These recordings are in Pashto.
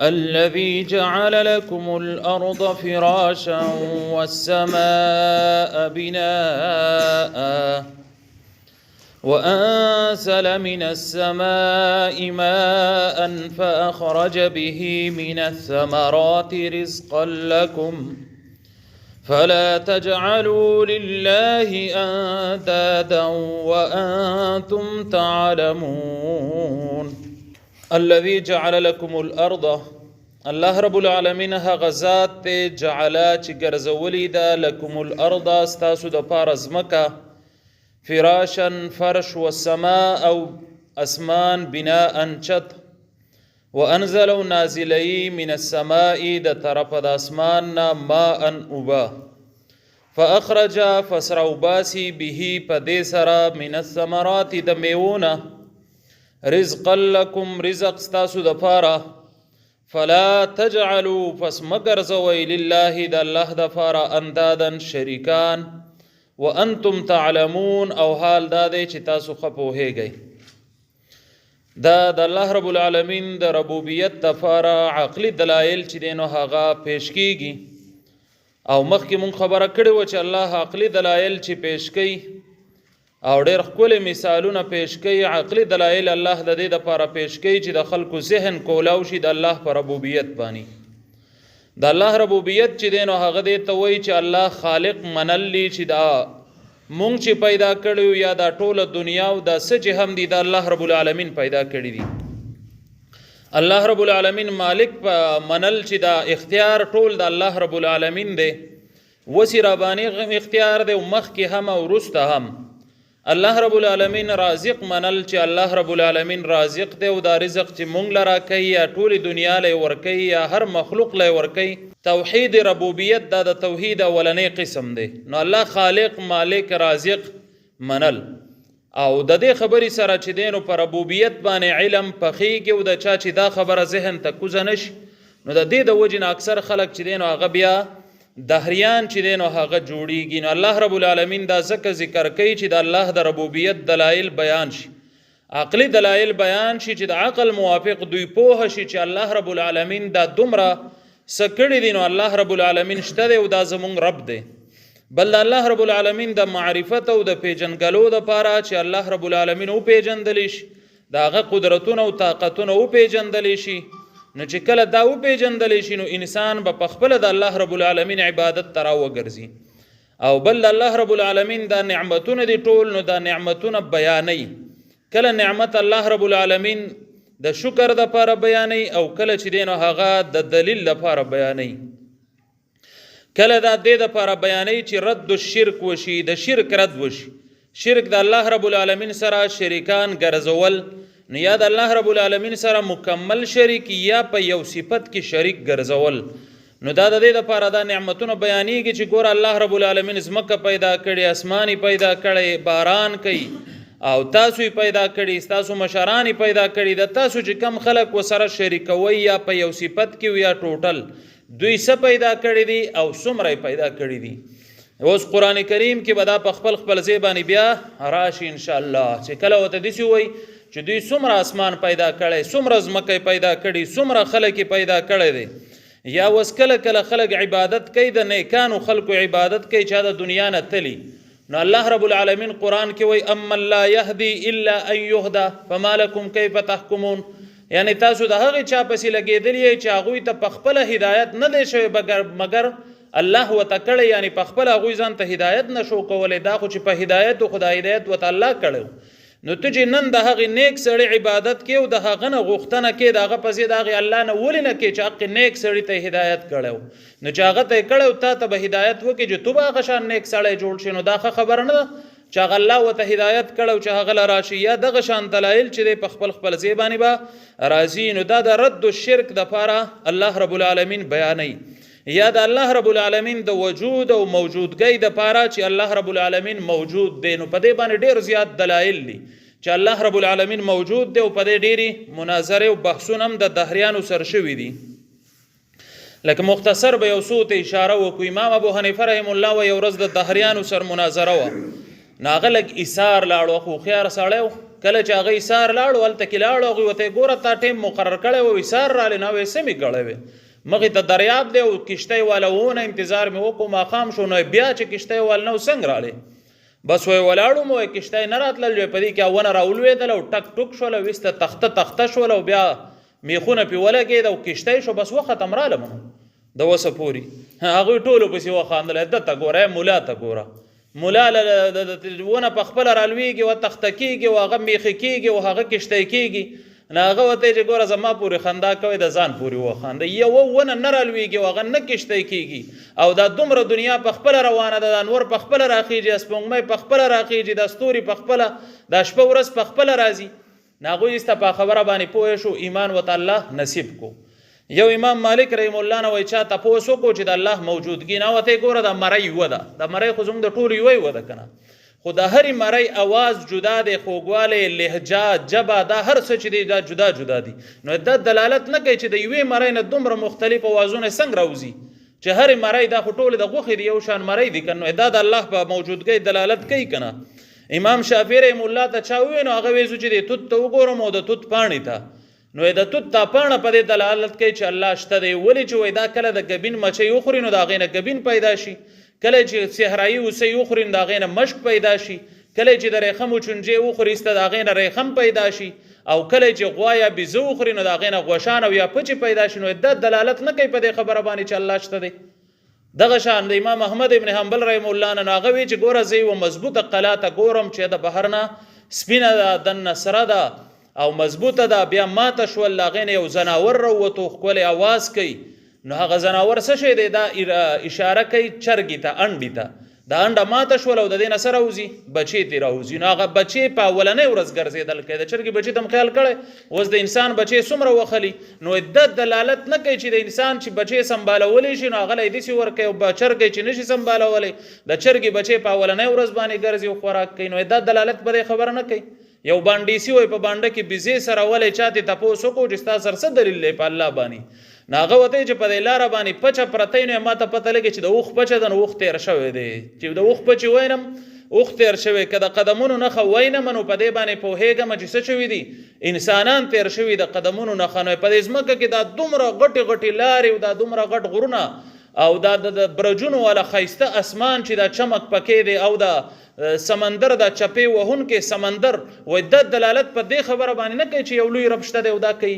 الذي جعل لكم الأرض فراشا والسماء بناء وأنزل من السماء ماء فأخرج به من الثمرات رزقا لكم فلا تجعلوا لله أندادا وأنتم تعلمون. الذي جعل لكم الأرض، الله رب العالمین هغه ذات ته جعلا چې ګرځولې ده لکم الارض ستاسو د پاره ځمکه فراشا فرش والسماء او اسمان بناء چت وانزلوا نازلی من السماء د طرف د اسمان نا ماء اوبا فاخرج فسروباسی به پدې سره من الثمرات د میوونه رزقا لكم رزق ستاسو د پاره فلا تجعلوا فسمگر زوی لله د الله د پاره اندادا شریکان وانتم تعلمون او حال دا دی چې تاسو خپوهیږئ. دا د الله رب العالمین د ربوبیت د پاره عقلی دلایل چې دینو هغه پیش کیږي او مخکې مون خبره کړې و چې الله عقلی دلایل چې پیش کوي او ډېر ښکلي مثالونه پیش کوي. عقلي دلایل الله د دې دپاره پیش کوي چې د خلکو ذهن کولاو شي د الله په ربوبیت باندې. د الله ربوبیت چې دی نو هغه دې ته وایي چې الله خالق منلی چې دا مونږ چې پیدا کړی یا دا ټوله دنیا او دا څه چې هم دي د الله رب العالمین پیدا کړي دي. الله رب العالمین مالک په منل چې دا اختیار ټول د الله رب العالمین دی. وسی ربانی اختیار دی او مخکې هم او وروسته هم. الله رب العالمین رازق منل چې الله رب العالمین رازق دی او دا رزق چې مونږ لرا کوي یا ټولې دنیا لی ورکوي یا هر مخلوق لی ورکوي. توحید ربوبیت دا د توحید اولنی قسم دی. نو الله خالق مالک رازق منل او د دې خبرې سره چې دی نو په ربوبیت باندې علم پخیږي او د چا چې دا خبره ذهن ته کوزه نشي نو د دې د وجې نه اکثر خلک چې دی نو هغه بیا دهریان چې دی نو هغه جوړیږي. نو الله رب العالمین دا ځکه ذکر کوي چې د الله د ربوبیت دلایل بیان شي، عقلی دلایل بیان شي چې د عقل موافق دوی پوه شي چې الله رب العالمین دا دومره څه کړي دي. نو الله رب العالمین شته دی او دا زمونږ رب دی. بل د الله رب العالمین د معرفت او د پیژنګلو دپاره چې الله رب العالمین وپیژندلی شي، د هغه قدرتونه او طاقتونه وپیژندلی شي. نو چې کله دا وپیژندلی شي نو انسان به پخپله د الله رب العالمین عبادت ته راوګرځي. او بل د الله رب العالمین دا نعمتونه دي ټول نو دا نعمتونه بیانوي. کله نعمت الله رب العالمین د شکر دپاره بیانوي او کله چې دی نو هغه د دلیل دپاره بیانوي. کله دا دې دپاره بیانوي چې رد الشرک وشي، د شرک رد وشي. شرک د الله رب العالمین سره شریکان ګرځول نو یا د الله رب العالمین سره مکمل شریک یا په یو صفت کې شریک ګرځول. نو دا د دې دپاره دا نعمتونه بیانېږي چې ګوره الله رب العالمین ځمکه پیدا کړي، اسماني پیدا کړی، باران کوي او تاسو یې پیدا کړي، ستاسو مشران یې پیدا کړي. د تاسو چې کم خلک ورسره شریکوئ یا په یو صفت کې یا ټوټل دوی څه پیدا کړي دي او څومره یې پیدا کړي دي. اوس قرآن کریم کې به دا په خپل خپل ځای باندې بیا راشي انشاءالله چې کله ورته داسې وایي چې دوی څومره اسمان پیدا کړی، څومره ځمکه پیدا کړي، څومره خلک پیدا کړی دی. یا اوس کله کله خلک عبادت کوي، د نیکانو خلکو عبادت کوي چا د دنیا نه تلي. نو الله رب العالمین قرآن کې وایي اما لا یهدی الا ان یهدا فما لکم کیف تحکمون. یعنی تاسو د هغې چا پسې لګېدلی یئ چې هغوی ته پخپله هدایت نه دی شوی مګر الله ورته کړی، یعنی پخپله هغوی ځان ته هدایت نه شو کولی. دا خو چې په هدایت خو د هدایت ورته الله کړی. نو ته چې نن د هغې نیک سړي عبادت کې او د هغه نه غوښتنه کې د هغه په ضد د هغې الله نه ولې نه کې چې هغې نیک سړي ته هدایت کړی و. نو چې هغه ته یې کړی و تا ته به هدایت وکړي چې تو به هغه شان نیک سړی جوړ شي. نو دا ښه خبره نه ده چې هغه الله ورته هدایت کړی و چې هغه له راشي یا دغه شان دلایل چې دی په خپل خپل ځای باندې به راځي. نو دا د رد الشرک دپاره الله رب العالمین بیانوي. یا د الله رب العالمین د وجود او موجودګۍ دپاره چې الله رب العالمین موجود دی. نو په دې باندې ډېر زیات دلایل دي چې الله رب العالمین موجود دی او په دې ډېرې مناظرې او بحثونه هم د دهریانو سر شوي دي. لکه مختصر به یو څو ته اشاره وکړو. امام ابو حنیفه رحم الله و یو ورځ د دهریانو سر مناظره وه. نو هغه لږ ایثار لاړو، خو هوښیار سړی و، کله چې هغه ایثار لاړو هلته کې لاړو هغوی ورته ګوره تا ټیم مقرر کړی و ایثار رالی نو وایي څه مې کړی وې مخې ته دریاب دی او کشتۍ والا وونه انتظار مې وکړو ماښام شو نو بیا چې کشتۍ وال نه څنګه رالی بس وی ولاړو مو کشتۍ نه راتلل په دې کې ونه راولوېدل او ټک ټوک شول ویسته تخته شول او بیا میخونه پې ولګېد او کشتۍ شو بس وختم رالم د وسه پورې هغوی ټولو پسې وخاندل ده ته ګوره مولا ته ګوره مولا ونه په خپله رالوېږي و تخته کېږي او هغه میخې کېږي او هغه کشتۍ کېږي نو هغه ورته چې ګوره زما پورې خندا کوئ د ځان پورې وخانده یوه ونه نه رالوېږي او هغه نه کشتۍ کېږي او دا دومره دنیا په خپله روانه ده دا انور په خپله راخېږي سپوږمۍ په خپله راخېږي دا ستوري په خپله دا شپه ورځ په خپله راځي نو هغوی ایسته په خبره باندې پوه شو ایمان ورته الله نصیب کو یو امام مالک رحم الله نه وایي چا تپوس وکړو چې د الله موجودګي نه ورته ګوره دا مرۍ یوه ده دا مرۍ خو زموږ د ټولو یوه یوه ده که نه خو د هرې مرۍ اواز جدا دی خوږوالی لهجه ژبه دا هر څه چې دی دا جدا جدا دي نو دا دلالت نه کوي چې د یوې مرۍ نه دومره مختلف اوازونه څنګه راوځي چې هرې مرۍ دا خو ټولې د غوښې دي یو شان مرۍ دي که نو دا د الله په موجودګۍ دلالت کوي که نه امام شافعي رحم الله ته چا ووایي نو هغه وایي چې د توت ته وګورم او د توت پاڼې ته نو د توت تا پاڼه په دې دلالت کوي چې الله شته دی ولې چې وایي دا کله د ګبین مچۍ وخوري نو د هغې نه ګبین پیدا شي کله چې صحرایي اوسۍ وخوري نو د هغې نه مشک پیدا شي کله چې د ریخمو چونجې وخوري سته د هغې نه ریخم پیدا شي او کله چې غوا یا بیزه وخوري نو د هغې نه غوشان او یا پچې پیدا شي نو دا دلالت نه کوي په دې خبره باندې چې الله شته دی دغه شان د امام احمد ابن حنبل رحم الله نه هغه وایي چې ګوره زه یوه مضبوطه قلا ته ګورم چې د بهر نه سپینه ده دننه سره ده او مضبوطه ده بیا ماته شول له هغې نه یو زناور راووتو ښکلی اواز کوي نو هغه زناور څه شی دی دا اشاره کوي چرګې ته انډې ته دا انډه ماته شول او د دې نه څه راوځي بچې ترې راوځي نو هغه بچې په اولنۍ ورځ ګرځېدل کوي د چرګې بچې ته م خیال کړی اوس د انسان بچې څومره وخلي نو دا دلالت نه کوي چې د انسان چې بچې سنبالولی شي نو هغه له یې داسې ورکوي او چرګی چې نه شي سنبالولی د چرګې بچې په اولنۍ ورځ باندې ګرځي او خوراک کوي نو دا دلالت په دې خبره نه کوي یو بانډیسي وایي په بانډه کې بیزې سره ولی چا دې تپوس وکړو چې ستا سره څه دلیل دی په الله باندې نو هغه ورته چې په دې لاره باندې پچه پرته وي نو ما ته پته لګي چې د اوښ پچه ده نو اوښ تېر شوی دی چې د اوښ پچې وینم اوښ تېر شوی که د قدمونو نښه وینم نو په دې باندې پوهېږم چې څه شوي دي انسانان تېر شوي د قدمونو نښه نو په دې ځمکه کې دا دومره غټې غټې لارې او دا دومره غټ غرونه او دا د برجونو والا ښایسته اسمان چې دا چمک پکې دی او دا سمندر دا چپې وهونکې سمندر وایي دا دلالت په دې خبره باندې نه کوي چې یو لوی رب شته دی او دا کوي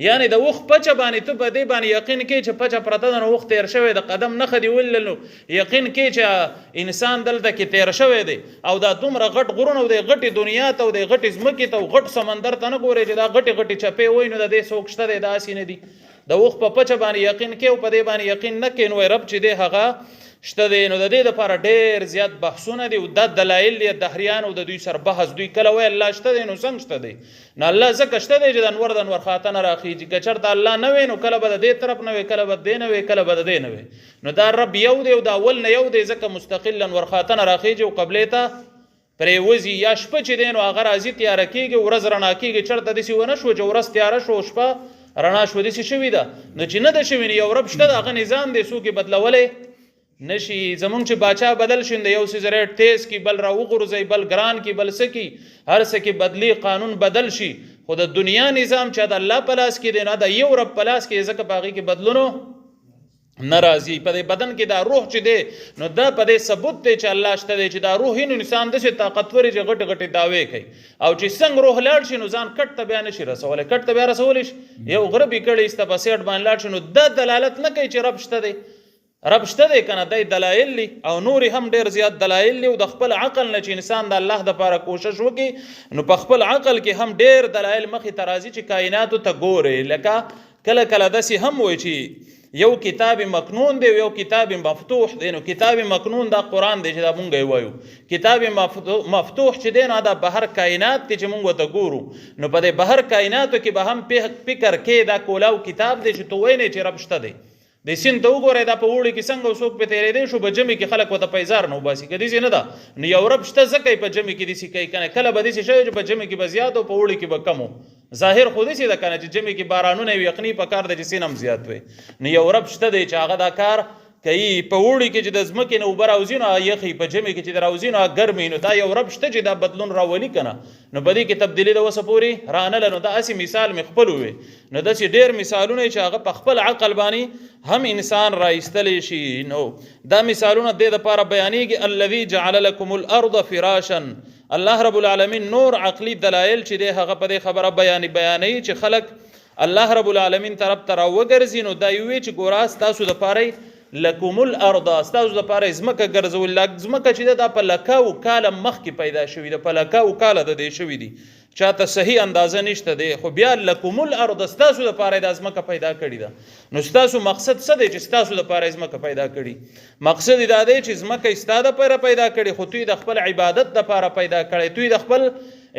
یعنی د اوښ پچه باندې ته په دې باندې یقین کوي چې پچه پرته ده نو اوښ تېر شوی د قدم نښه دې ولل نو یقین کوي چې انسان دلته کې تېر شوی دی او دا دومره غټ غرونه او د غټې دنیا ته او د غټې ځمکې ته او غټ سمندر ته نه ګورې چې دا غټې غټې چپې وایي نو د دې څوک شته دی داسې نه دي د اوښ په پچه باندې یقین کوي او په دې باندې یقین نه کوي نو رب چې دی هغه شته دی نو د دې دپاره ډېر زیات بحثونه دي او دا دلایل دي دهریان او د دوی سره بحث دوی کله وایي الله شته دی نو څنګه شته دی نو الله ځکه شته دی چې د انور د انور خاته نه راخېږي که چېرته الله نه وی نو کله به د دې طرف نه وي کله به د دې نه وي کله به د دې نه وي نو دا رب یو دی او دا اول نه یو دی ځکه مستقل انور خاته نه راخېږي او قبلې ته پرې وځي یا شپه چې دی نو هغه راځي تیاره کېږي ورځ رڼا کېږي چېرته داسې ونه شوه چې ورځ تیاره شو شپه رڼا شوه داسې شوي ده نو چې نه ده شوي نو یو رب شته د هغه نظام دی څوک یې بدلولی نشي زمونږ چې باچا بدل شي د یو څیز ریټ تیز کی بل راوغورځوي بل ګران کی بل څه کی هر څه کې بدلی قانون بدل شي خو د دنیا نظام چې د الله په لاس کې دی نه د یو رب په لاس کې ځکه په هغې کې بدلونو نه راځي په دې بدن کې دا روح چې دی نو دا په دې ثبوت دی چې الله شته دی چې دا روح نو انسان داسې طاقتور چې غټې غټې دعوې کوي او چې څنګه روح لاړ شي نو ځان کټ ته بیا نشي رسولی کټ ته بیا رسولی شي یو غره بې کړی ایسته په سیټ باندې لاړ شي نو دا دلالت نه کوي چې رب شته دی رب شته دی که نه دی دلایل دي او نورې هم ډېر زیات دلایل دي او د خپل عقل نه چې انسان د الله دپاره کوشش وکړي نو په خپل عقل کې هم ډېر دلایل مخې ته راځي چې کائناتو ته ګورې لکه کله کله داسې هم وایي چې یو کتاب مکنون دی یو کتاب مفتوح دی نو کتاب مکنون دا قرآن دی چې دا مونږ یې وایو کتاب مفتوح چې دی نو دا بهر کائنات دی چې مونږ ورته ګورو نو په دې بهر کائناتو کې به هم فکر کې دا کولاو کتاب دی چې تو وایې نه چې رب شته دی د سیند ته وګورئ دا په اوړي کې څنګه څوک پې تېرېدی شو په ژمي کې خلک ورته پیزار نه وباسي که داسې نه ده نو یو رب شته ځکه یې په ژمي کې داسې کوي که نه کله به داسې شوی چې په ژمي کې به زیات او په اوړي کې به کم و ظاهر خو داسې ده که نه چې ژمي کې بارانونه وي یخني په کار ده چې سین هم زیات وي نو یو رب شته دی چې هغه دا کار کوي په اوړي کې چې د ځمکې نه اوبه راوځي نو یخي په ژمي کې چې راوځي نو ګرمي نو دا یو رب شته چې دا بدلون راولي کنه نو په دې کې تبدیلی د وسه پوري رانه نو دا اسی مثال مې خپل وي نو داسې ډېر مثالونه چې هغه په خپل عقل باندې هم انسان راایستلی شي نو دا مثالونه د لپاره بیانېږي الذي جعل لكم الارض فراشا الله رب العالمین نور عقلی دلایل چې د هغه په خبره بیانې چې خلق الله رب العالمین طرف ته راوګرځي نو دا یوې چې ګوراس تاسو د پاره لکم الارض استاسو د پاره ځمکه ګرځول ځمکه چې دا په لکاو کاله مخکې پیدا شوې ده په لکاو کاله د دې شوې دي چاته صحیح اندازه نشته دی خو بیا لکم الارض استاسو د پاره د ځمکه پیدا کړې ده نو استاسو مقصد څه دی چې استاسو د پاره ځمکه پیدا کړي مقصد دا دی چې ځمکه استاده لپاره پیدا کړي خو توی د خپل عبادت لپاره پیدا کړي توی د خپل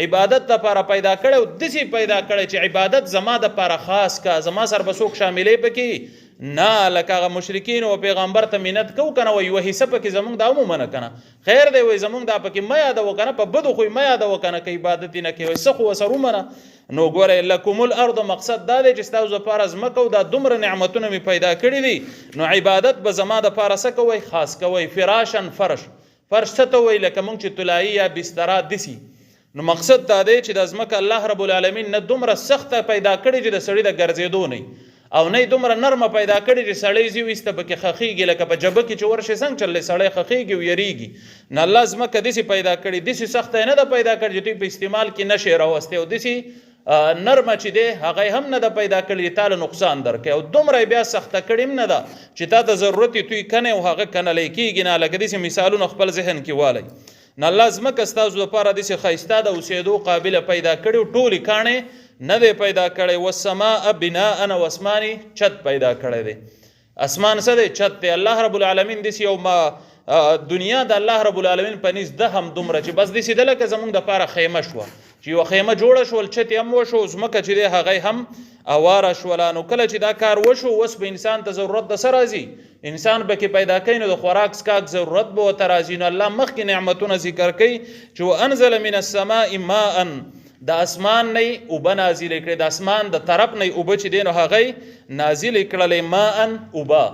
عبادت لپاره پیدا کړي او دسی پیدا کړي چې عبادت زما د لپاره خاص کا زما سر بسوک شاملې پکې نه لکه مشرکین او پیغمبر ته منت کو کنه وي وهي سپ کې زمونږ د عموم نه کنه خیر دی وي زمونږ د پکې ما یاد وکنه په بدو خو ما یاد وکنه کې عبادت نه کوي سخو وسرو منه نو ګوره لکم الارض مقصد دا دی چې تاسو لپاره زمکه او د دومره نعمتونه می پیدا کړی دي نو عبادت به زما د لپاره سکوي خاص کوي فراشن فرش ته وي لکه مونږ چې طلایي یا بستر دسی نو مقصد دا دی چې د زمکه الله رب العالمین نه دومره سخت پیدا کړی چې د سړی د ګرځېدو نه او نه دومره نرمه پیدا کړي چې سړی زی وسته پکې خخېږي لکه په جبه کې چې ورشه څنګه چلې سړی خخېږي او یریږي نه الله زمکه دسی پیدا کړي دسی سخت نه ده پیدا کړي چې په استعمال کې نشه راوسته او دسی نرمه چې ده هغه هم نه ده پیدا کړي تعالی نقصان درکې او دومره بیا سخت کړي نه ده چې تا ته ضرورت توي کنه او هغه کنه لیکيږي نه لکه دسی مثالونه خپل ذهن کې والی نه الله زمکه ستاسو لپاره دسی خیسته د اوسېدو قابل پیدا کړي ټولي کانه نه دی پیدا کړی والسماء بناء او اسماني چت پیدا کړی دی اسمان څه دی چت دی الله رب العالمین دسی یو دنیا د الله رب العالمین په نس ده هم دومره چې بس دسی دلته زمونږ د پاره خیمه شو چې یو خیمه جوړه شول چت هم وشو زمکه چې دی هغه هم اواره شول نو کله چې دا کار وشو وس به انسان ته ضرورت د سره راځي انسان به کې پیدا کین د خوراک سکاک ضرورت به وته راځي نو الله مخکې نعمتونه ذکر کوي چې انزل من السماء ماء د اسمان نه اوبه نازل کړي د اسمان د طرف نه اوبه چې دین هغه نازل کړلې ماء اوبه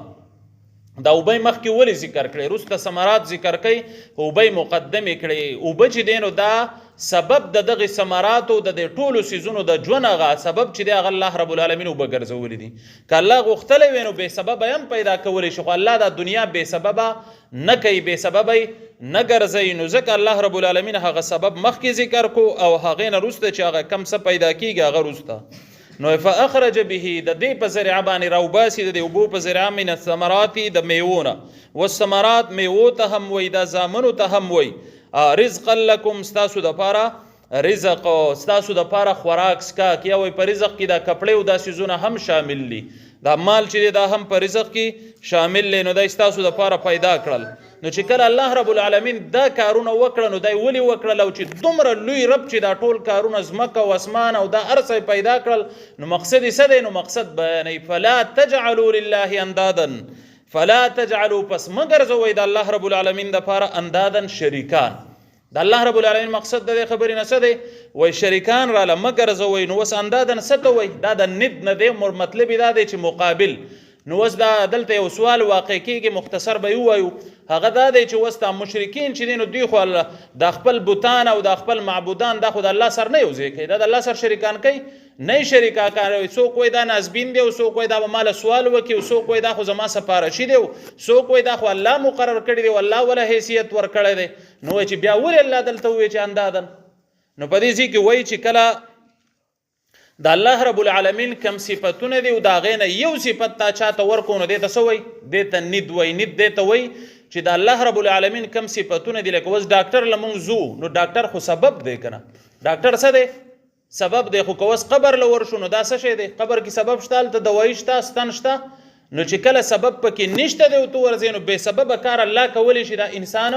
دا اوبه مخکې ولې ذکر کړي روسته ثمرات ذکر کړي اوبه مقدمه کړي اوبه چې دین دا سبب د دغه ثمرات او د ټولو سيزونو د ژوندغه سبب چې د الله رب العالمین وبګرځول دي ک الله غختلې وینو به سبب هم پیدا کولې شو الله د دنیا به سبب نه کوي به سبب نه ګرځي نو ځکه الله رب العالمین هغه سبب مخکې ذکر کو او هغه نه روسته چې هغه کم څه پیدا کیږي هغه روسته نو فاخرج به د دې په ذریعہ باندې راوباسي د اوبو په ذریعہ من الثمرات د میوونه والثمرات میوه ته هم وای د زامنو ته هم وای رزق لكم ستاسو د پاره رزق ستاسو د پاره خوراک سکا کیا وای په رزق کې د کپڑے او د سيزونه هم شامل دي دا مال چې دا هم په رزق کې شامل لنو د ستاسو د پاره پیدا کړل نو چې کله الله رب العالمین دا کارونه وکړل نو دای ولی وکړل او چې دومره لوی رب چې دا ټول کارونه زمکه او اسمان او دا ارسه پیدا کړل نو مقصد یې څه دی نو مقصد بیانې فلا تجعلوا لله اندادا فلا تجعلوا پس مگر زوی د الله رب العالمین د پاره اندادن شریکان د الله رب العالمین مقصد د خبرې نه څه دی وای شریکان را لمگر زوی نو وس اندادن څه ته وای دا د ند نه دی مطلب دا دی چې مقابل نو وس دا دلته یو سوال واقع کیږي مختصر به وایو هغه دا دی چې وستا مشرکین چې دین دوی خو د خپل بوتان او د خپل معبودان د خدای الله سر نه یوځي کوي د الله سر شریکان کوي نه شریکا کوي سو کوئی دا نازبین دی او سو کوئی دا مال سوال وکي او سو کوئی دا خو زما سفارشي دی سو کوئی دا خو الله مقرر کړی دی والله ولا حیثیت ور کړی دی نو چې بیا ول الله دلته وی چې اندادن نو په دې کې وای چې کله د الله رب العالمین کم صفاتونه دی او دا غینه یو صفت تا چاته ورکو نو دې ته سوی دې ته ند وای ند دې ته وای چې د الله رب العالمین کم صفاتونه دي لکه وس ډاکټر لمون زو نو ډاکټر خو سبب دی کنه ډاکټر څه دی سبب دی خو کوس قبر لور شو نو دا څه شي دی قبر کې سبب شته ته دوايي شته ستن شته نو چې کله سبب پکې نشته دی او تو ورزینو به سبب کار الله کولی شي دا انسان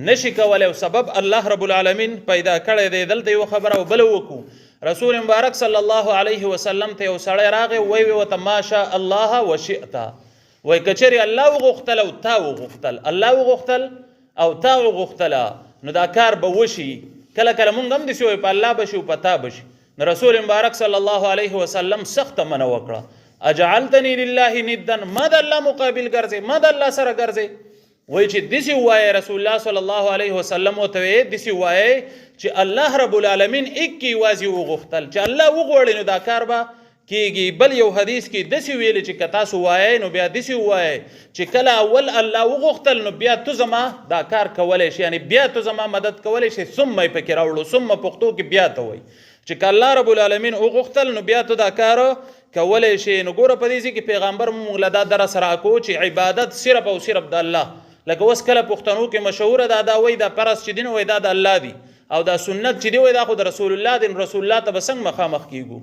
نشي کولای او سبب الله رب العالمین پیدا کړی دی دلته یو خبره بل وکړو رسول مبارک صلی الله علیه وسلم ته یو سړی راغی وی وی تماشا الله وشئت وای کچری الله وغختل او تا وغختل الله وغختل او تا وغختل نو دا کار به وشي کله کله مونږ هم دسی وای په الله بشي او پتا بشي رسول مبارک صلی الله علیه وسلم سخت منع وکړه اجعلتنی لله ندا ما د الله مقابل ګرځې ما د الله سره ګرځې وای چې دسی وای رسول الله صلی الله علیه وسلم او ته دسی وای چې الله رب العالمین اکی وازی وغختل چې الله وغوړي نو دا کار به کیږي بل یو حدیث کې دسی ویل چې کتا سو وای نو بیا دسی وای چې کله اول الله وغختل نو بیا تو زما دا کار کولای شي یعنی بیا تو زما مدد کولای شي ثم پکې راوړو ثم پښتو کې بیا ته وای چې الله رب العالمین وغختل نو بیا تو دا کار کولای شي نو ګوره په دې کې پیغمبر موږ له دا درس راکو چې عبادت صرف او صرف د الله لکه اوس کله پښتنو کې مشهور ده دا وای دا پرس چې دین وای دا د الله دی او دا سنت چې دی وای دا خو د رسول الله دی رسول الله ته بسنګ مخامخ کیږو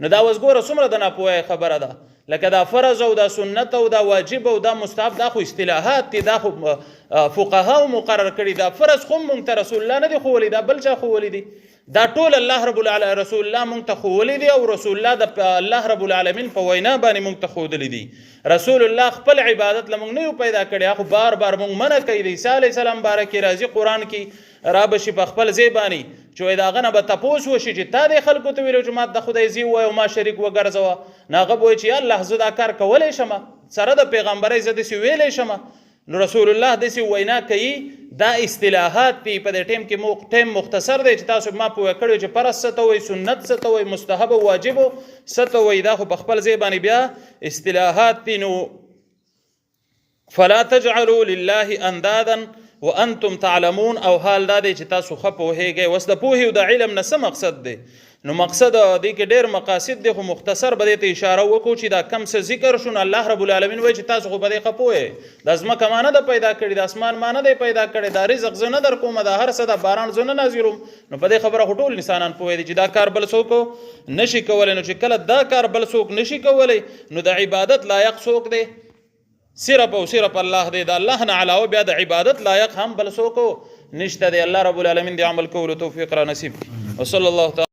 نو دا اوس ګوره څومره د ناپوهه خبره ده لکه دا فرض او دا سنت او دا واجب او دا مستحب دا خو اصطلاحات دي دا خو فقها مقرر کړي دا فرض خو مونږ ته رسول الله نه دی خو دا بل چا خو دی دا ټول الله رب العالمین رسول الله مونږ ته خو دی او رسول الله د الله رب العالمین په وینا باندې مونږ ته خو دی رسول الله خپل عبادت لمونږ نه پیدا کړي خو بار بار مونږ منع کوي د عیسی علی السلام بارک راځي قران کې را بشي په خپل زیبانی چې دا غنه به تاسو وشي چې تا د خلکو ته ویلو چې ما د خدای زی وای او ما شریک وګرځوا ناغه وای چې الله زدا کار کولای شم سره د پیغمبري زده سی ویلې شم نو رسول الله د سی وینا کوي دا اصطلاحات په دې ټیم کې ټیم مختصر دی چې تاسو ما په کړو چې پرس ته وای سنت ته وای مستحب او واجب ته وای دا خو په خپل زیبانی بیا اصطلاحات نو فلا تجعلوا لله اندادا وانتم تعلمون او حال دا دی چې تاسو خپه وهیږئ وس د پوهې او د علم نه څه مقصد دی نو مقصد دی کې ډېر مقاصد دی خو مختصر به دې ته اشاره وکړو چې دا کم څه ذکر شون الله رب العالمین وایي چې تاسو خو به دې خپه وئ د ځمکه ما نه ده پیدا کړې د اسمان ما نه دی پیدا کړی دا رزق زه نه در کومه دا هر څه د باران زه نه نازلوم نو په دې خبره خو ټول انسانان پوهېدي چې دا کار بل څوک نشي کولی نو چې کله دا کار بل څوک نشي کولی نو د عبادت لایق څوک دی صرف او صرف الله دی د الله نه علاوه بیا د عبادت لایق هم بل څوک نشته دی الله رب العالمین د عمل کولو توفیق را نصیب وصلی الله تعالی